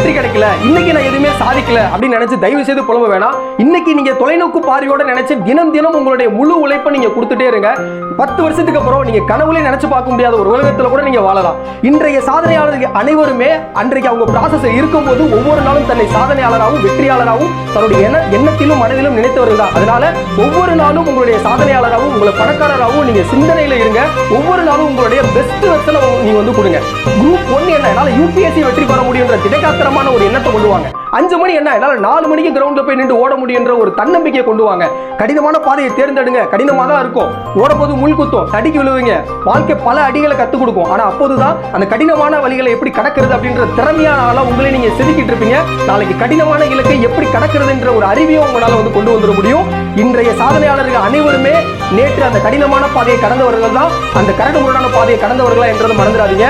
வெற்றி கிடைக்கல, இன்னைக்கு நான் எதுவுமே சாதிக்கல அப்படின்னு நினைச்சு தயவு செய்து புலம்ப வேணாம். இன்னைக்கு நீங்க தொலைநோக்கு பார்வையோட நினைச்சு தினம் தினம் உங்களுடைய முழு உழைப்பை நீங்க கொடுத்துட்டே இருங்க. 10 வருஷத்துக்கு அப்புறம் நீங்க கனவுல நினைச்சு பார்க்க முடியாத ஒரு உலகத்துல கூட நீங்க வாழலாம். இன்றைய சாதனையாளர்கள் அனைவருமே அன்றைக்கு அவங்க ப்ராசஸ் இருக்கும்போது ஒவ்வொரு நாளும் தன்னை சாதனையாளராகவும் வெற்றியாளராகவும் தன்னுடைய எண்ணத்திலும் மனதிலும் நினைத்தவர்கள் தான். அதனால ஒவ்வொரு நாளும் உங்களுடைய சாதனையாளராகவும் உங்களை பணக்காரராகவும் நீங்க சிந்தனையில இருங்க. ஒவ்வொரு நாளும் உங்களுடைய பெஸ்ட் வெர்ஷனை நீங்க வந்து கொடுங்க. குரூப் 1 என்ன, என்னால யூபிஎஸ்சி வெற்றி பெற முடியும்ன்ற திடகாத்திரமான ஒரு எண்ணத்தை கொண்டு வாங்க. 5 மணி என்ன, என்னால 4 மணிக்கு கிரவுண்ட்ல போய் நின்று ஓட முடியுன்ற ஒரு தன்னம்பிக்கையை கொண்டு வாங்க. கடினமான பாதையை தேர்ந்தெடுங்க. கடினமாக தான் இருக்கும், ஓடப்போது முள் குத்தும், தடிக்கு விழுவீங்க. வாழ்க்கை பல அடிகளை கத்துக் கொடுக்கும். ஆனா அப்போதுதான் அந்த கடினமான வழிகளை எப்படி கடக்கிறது அப்படின்ற திறமையான ஆளா உங்களை நீங்க செதுக்கிட்டு இருப்பீங்க. நாளைக்கு கடினமான இலக்கை எப்படி கடக்கிறதுன்ற ஒரு அறிவையும் உங்களால வந்து கொண்டு வந்துட முடியும். இன்றைய சாதனையாளர்கள் அனைவருமே நேற்று அந்த கடினமான பாதையை கடந்தவர்கள் தான், அந்த கரடு முரடான பாதையை கடந்தவர்களா என்றதை மறந்துடாதீங்க.